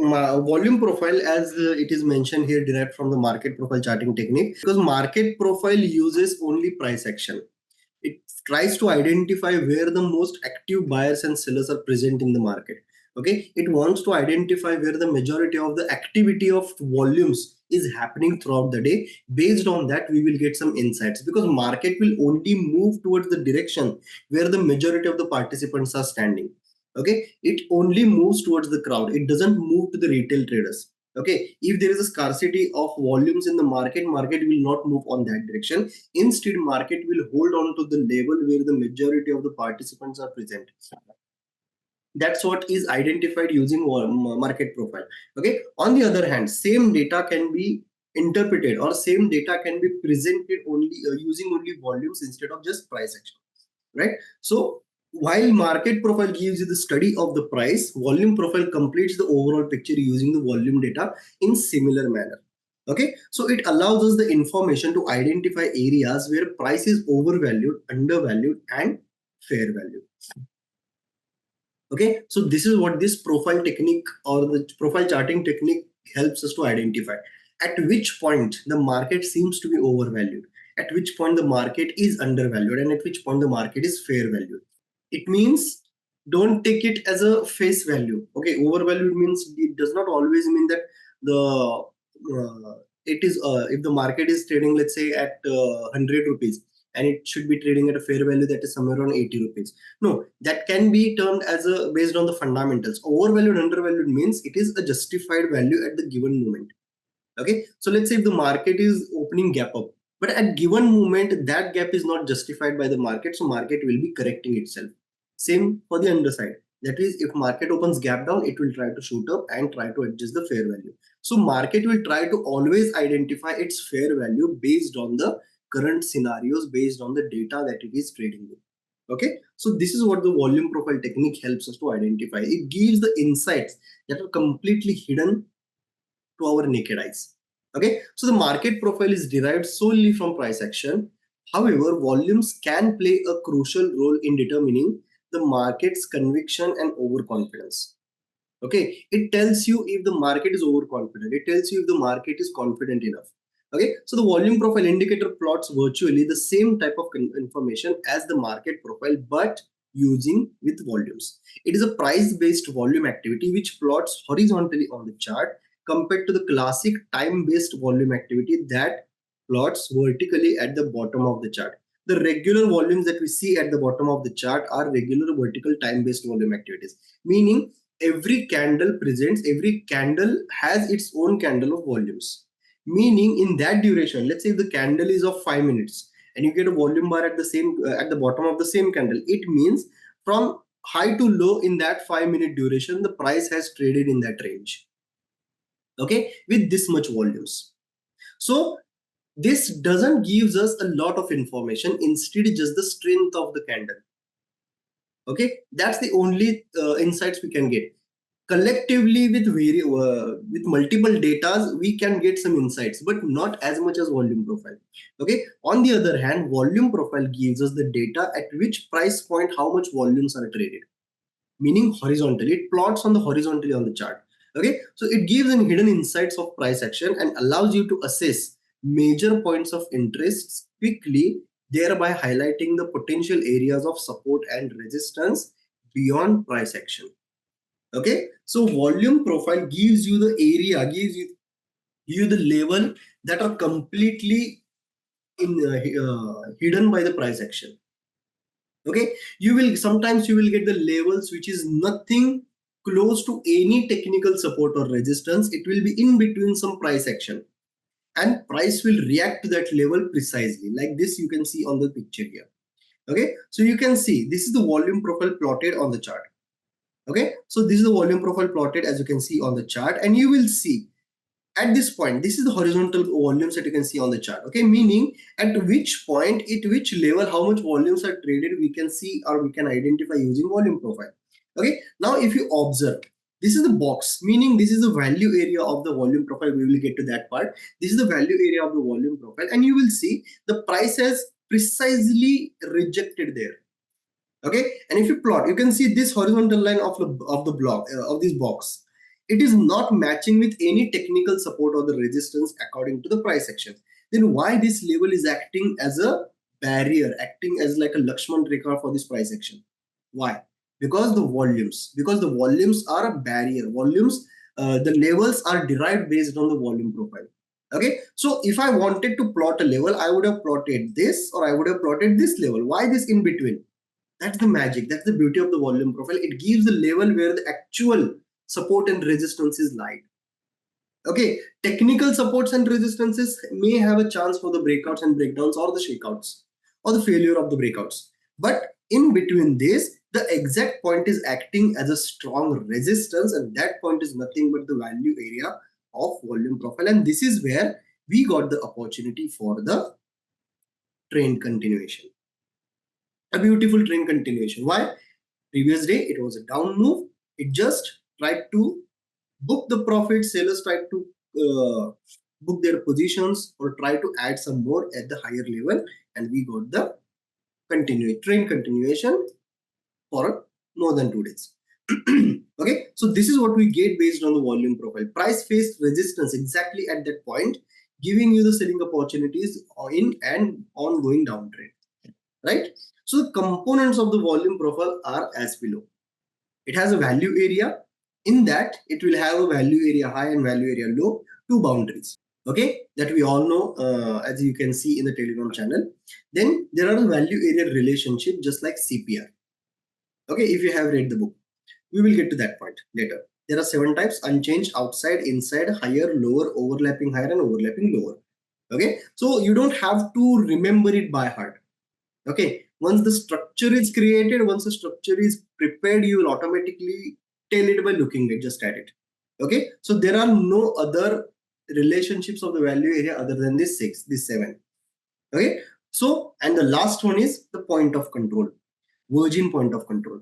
Volume profile, as it is mentioned here, derived from the market profile charting technique, because market profile uses only price action. It tries to identify where the most active buyers and sellers are present in the market. Okay, it wants to identify where the majority of the activity of volumes is happening throughout the day. Based on that, we will get some insights, because market will only move towards the direction where the majority of the participants are standing. Okay, it only moves towards the crowd, it doesn't move to the retail traders. Okay, if there is a scarcity of volumes in the market will not move on that direction. Instead, market will hold on to the level where the majority of the participants are present. That's what is identified using market profile. Okay, on the other hand, same data can be interpreted, or same data can be presented only using only volumes instead of just price action, right? So while market profile gives you the study of the price, volume profile completes the overall picture using the volume data in similar manner. Okay, so it allows us the information to identify areas where price is overvalued, undervalued, and fair value. Okay, so this is what this profile technique or the profile charting technique helps us to identify. At which point the market seems to be overvalued, at which point the market is undervalued, and at which point the market is fair valued. It means, don't take it as a face value. Okay, overvalued means, it does not always mean that the it is if the market is trading, let's say, at 100 rupees, and it should be trading at a fair value that is somewhere around 80 rupees. No, that can be termed as a based on the fundamentals. Overvalued, undervalued means it is a justified value at the given moment. Okay, so let's say if the market is opening gap up, but at given moment that gap is not justified by the market, so market will be correcting itself. Same for the underside. That is, if market opens gap down, it will try to shoot up and try to adjust the fair value. So market will try to always identify its fair value based on the current scenarios, based on the data that it is trading with. Okay, so this is what the volume profile technique helps us to identify. It gives the insights that are completely hidden to our naked eyes. Okay, so the market profile is derived solely from price action. However, volumes can play a crucial role in determining the market's conviction and overconfidence. Okay, it tells you if the market is overconfident, it tells you if the market is confident enough. Okay, so the volume profile indicator plots virtually the same type of information as the market profile, but using with volumes. It is a price based volume activity which plots horizontally on the chart, compared to the classic time based volume activity that plots vertically at the bottom of the chart. The regular volumes that we see at the bottom of the chart are regular vertical time based volume activities, meaning every candle has its own candle of volumes. Meaning in that duration, let's say if the candle is of 5 minutes and you get a volume bar at the same at the bottom of the same candle, it means from high to low in that 5-minute duration the price has traded in that range. Okay, with this much volumes. So this doesn't gives us a lot of information, instead just the strength of the candle. Okay, that's the only insights we can get. Collectively with multiple datas we can get some insights, but not as much as volume profile. Okay, on the other hand, volume profile gives us the data at which price point how much volumes are traded, meaning horizontally. It plots on the horizontally on the chart. Okay, so it gives an hidden insights of price action and allows you to assess major points of interest quickly, thereby highlighting the potential areas of support and resistance beyond price action. Okay, so volume profile gives you the area, gives you the level that are completely hidden by the price action. Okay, sometimes you will get the levels which is nothing close to any technical support or resistance. It will be in between some price action, and price will react to that level precisely like this. You can see on the picture here. Okay, so you can see this is the volume profile plotted on the chart. Okay, so this is the volume profile plotted as you can see on the chart, and you will see at this point this is the horizontal volumes that you can see on the chart. Okay, meaning at which point, at which level, how much volumes are traded, we can see or we can identify using volume profile. Okay, now if you observe, this is the box, meaning this is the value area of the volume profile. We will get to that part. This is the value area of the volume profile, and you will see the price has precisely rejected there. Okay, and if you plot, you can see this horizontal line of the block of this box. it is not matching with any technical support or the resistance according to the price action, then why this level is acting as a barrier, acting as like a Lakshman Rekha for this price action? Why? Because the volumes are a barrier. Volumes, the levels are derived based on the volume profile. Okay, so if I wanted to plot a level, I would have plotted this or I would have plotted this level. Why this in between? That's the magic. That's the beauty of the volume profile. It gives the level where the actual support and resistance is lied. Okay, technical supports and resistances may have a chance for the breakouts and breakdowns or the shakeouts or the failure of the breakouts. But in between this, the exact point is acting as a strong resistance, and that point is nothing but the value area of volume profile. And this is where we got the opportunity for the trend continuation. A beautiful trend continuation. Why? Previous day it was a down move. It just tried to book the profit. Sellers tried to book their positions or try to add some more at the higher level, and we got the trend continuation for more than 2 days. Okay, so this is what we get based on the volume profile. Price faced resistance exactly at that point, giving you the selling opportunities in an ongoing downtrend, right? So the components of the volume profile are as below. It has a value area. In that, it will have a value area high and value area low, two boundaries. Okay, that we all know, as you can see in the Telegram channel. Then there are the value area relationship, just like CPR. Okay, if you have read the book, we will get to that point later. There are 7 types: unchanged, outside, inside, higher, lower, overlapping higher, and overlapping lower. Okay, so you don't have to remember it by heart. Okay, once the structure is created, once the structure is prepared, you will automatically tell it by looking at just at it. Okay, so there are no other relationships of the value area other than this 7. Okay, so and the last one is the point of control, virgin point of control.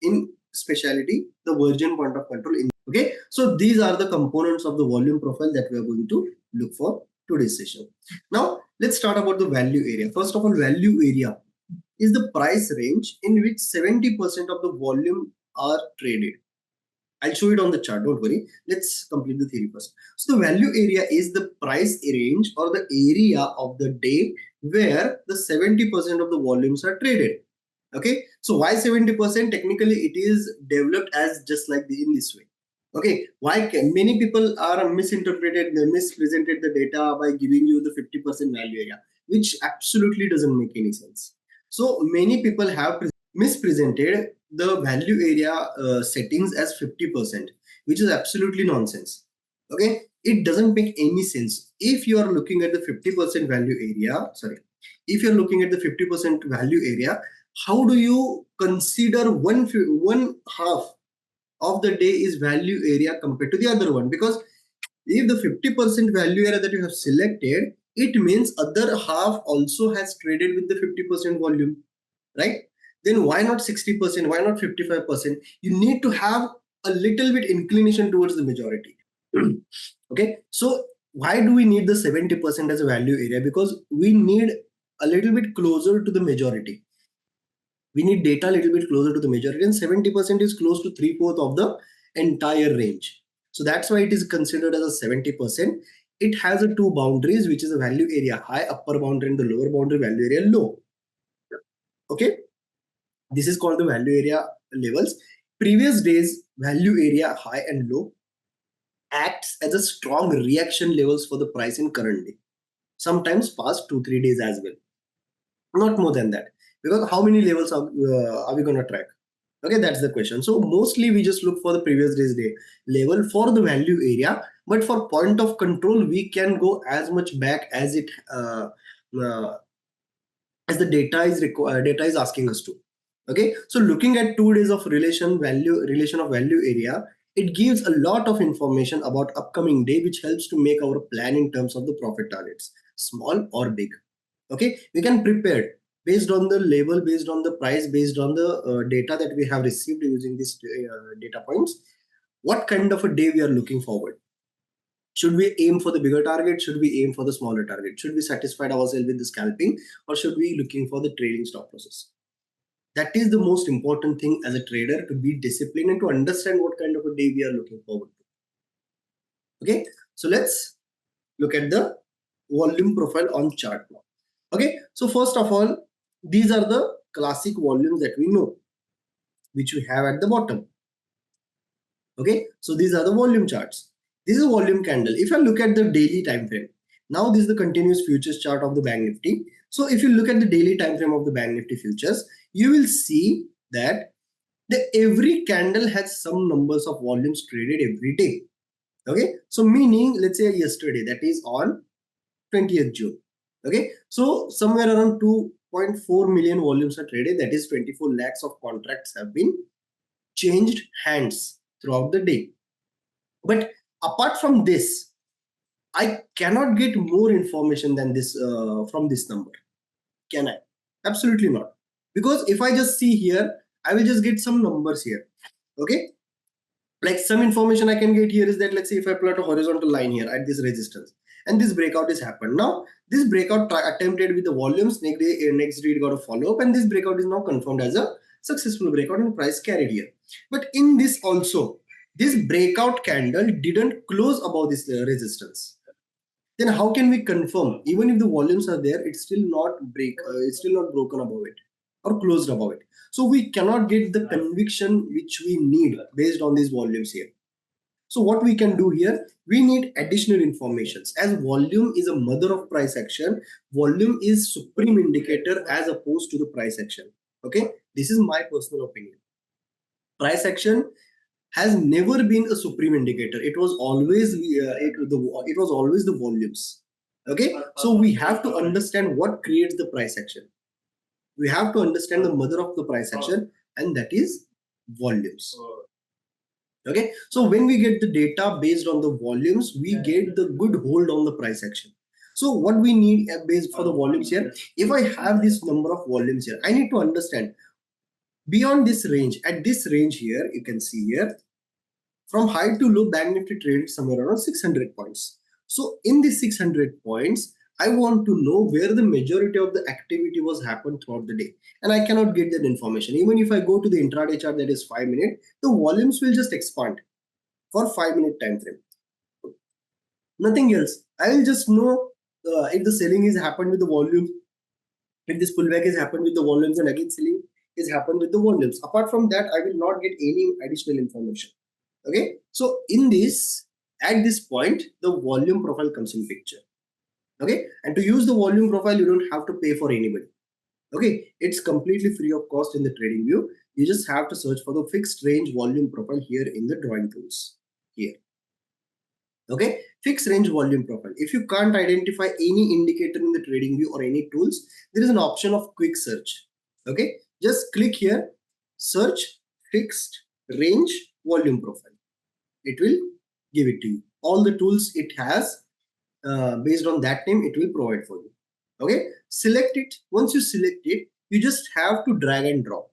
In speciality, the virgin point of control. Okay, so these are the components of the volume profile that we are going to look for today's session. Now let's start about the value area. First of all, value area is the price range in which 70% of the volume are traded. I'll show it on the chart, don't worry. Let's complete the theory first. So the value area is the price range or the area of the day where the 70% of the volumes are traded. Okay, so why 70%? Technically it is developed as just like in this way. Okay, why can many people are misinterpreted, they mispresented the data by giving you the 50% value area, which absolutely doesn't make any sense. So many people have mispresented the value area settings as 50%, which is absolutely nonsense. Okay, it doesn't make any sense. If you are looking at the 50% value area, sorry, if you're looking at the 50% value area, how do you consider one half of the day is value area compared to the other one? Because if the 50% value area that you have selected, it means other half also has traded with the 50% volume, right? Then why not 60%? Why not 55%? You need to have a little bit inclination towards the majority. Okay, so why do we need the 70% as a value area? Because we need a little bit closer to the majority. We need data a little bit closer to the majority, and 70% is close to 3/4 of the entire range. So that's why it is considered as a 70%. It has a two boundaries, which is a value area high, upper boundary, and the lower boundary, value area low. Okay, this is called the value area levels. Previous days, value area high and low acts as a strong reaction levels for the price in current day. Sometimes past 2-3 days as well. Not more than that. Because how many levels are we going to track? Okay, that's the question. So mostly we just look for the previous day's day level for the value area, but for point of control, we can go as much back as it uh, as the data is asking us to. Okay, so looking at 2 days of relation of value area, it gives a lot of information about upcoming day, which helps to make our plan in terms of the profit targets, small or big. Okay, we can prepare based on the label, based on the price, based on the data that we have received using these data points, what kind of a day we are looking forward. Should we aim for the bigger target? Should we aim for the smaller target? Should we satisfied ourselves with the scalping, or should we looking for the trailing stop losses? That is the most important thing as a trader, to be disciplined and to understand what kind of a day we are looking forward to. Okay, so let's look at the volume profile on chart now. Okay, so first of all, these are the classic volumes that we know, which we have at the bottom. Okay, so these are the volume charts. This is a volume candle. If I look at the daily time frame, now this is the continuous futures chart of the Bank Nifty. So if you look at the daily time frame of the Bank Nifty futures, you will see that every candle has some numbers of volumes traded every day. Okay, so meaning, let's say yesterday, that is on 20th June. Okay, so somewhere around 2.4 million volumes are traded, that is 24 lakhs of contracts have been changed hands throughout the day. But apart from this, I cannot get more information than this from this number. Can I? Absolutely not. Because if I just see here, I will just get some numbers here. Okay, like some information I can get here is that, let's say if I plot a horizontal line here at this resistance, and this breakout has happened. Now this breakout attempted with the volumes, next day it got a follow-up, and this breakout is now confirmed as a successful breakout and price carried here. But in this also, this breakout candle didn't close above this resistance. Then how can we confirm, even if the volumes are there, it's still not broken above it or closed above it? So we cannot get the conviction which we need based on these volumes here. So what we can do here, we need additional informations. As volume is a mother of price action, volume is supreme indicator as opposed to the price action. Okay, this is my personal opinion. Price action has never been a supreme indicator. It was always it was always the volumes. Okay, so we have to understand what creates the price action. We have to understand the mother of the price action, and that is volumes. Okay, so when we get the data based on the volumes, we get the good hold on the price action. So what we need based for the volumes here, if I have this number of volumes here, I need to understand beyond this range. At this range here, you can see here, from high to low, Bank Nifty traded somewhere around 600 points. So in these 600 points, I want to know where the majority of the activity was happened throughout the day. And I cannot get that information. Even if I go to the intraday chart, that is 5 minutes, the volumes will just expand for 5-minute time frame. Nothing else. I will just know if the selling is happened with the volumes, if this pullback is happened with the volumes, and again selling is happened with the volumes. Apart from that, I will not get any additional information. Okay, so in this, at this point, the volume profile comes in picture. Okay, and to use the volume profile, you don't have to pay for anybody. Okay, it's completely free of cost in the trading view. You just have to search for the fixed range volume profile here in the drawing tools here. Okay, fixed range volume profile. If you can't identify any indicator in the trading view or any tools, there is an option of quick search. Okay, just click here, search fixed range volume profile. It will give it to you. All the tools it has, based on that name, it will provide for you. Okay, select it. Once you select it, you just have to drag and drop.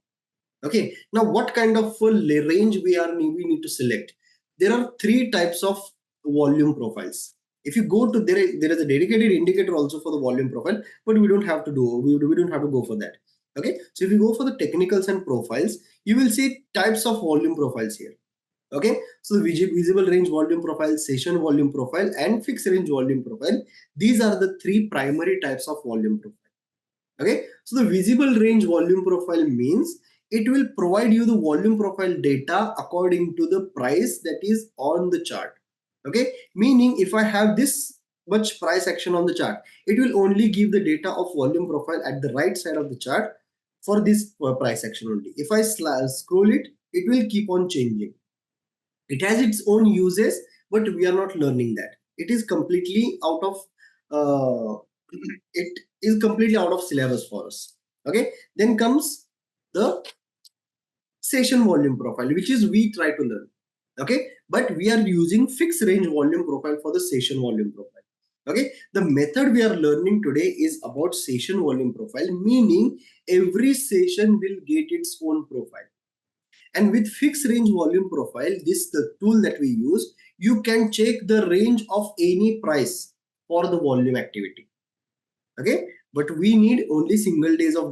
Okay, now what kind of range we need to select? There are 3 types of volume profiles. If you go to there is a dedicated indicator also for the volume profile, but we don't have to go for that. Okay, so if you go for the technicals and profiles, you will see types of volume profiles here. Okay, so the visible range volume profile, session volume profile, and fixed range volume profile, these are the 3 primary types of volume profile. Okay, so the visible range volume profile means it will provide you the volume profile data according to the price that is on the chart. Okay, meaning if I have this much price action on the chart, it will only give the data of volume profile at the right side of the chart for this price action only. If I scroll it, it will keep on changing. It has its own uses, but we are not learning that. It is completely out of it is completely out of syllabus for us. Okay, then comes the session volume profile, which is we try to learn. Okay, but we are using fixed range volume profile for the session volume profile. Okay, the method we are learning today is about session volume profile, meaning every session will get its own profile. And with fixed range volume profile, this the tool that we use, you can check the range of any price for the volume activity. Okay, but we need only single days of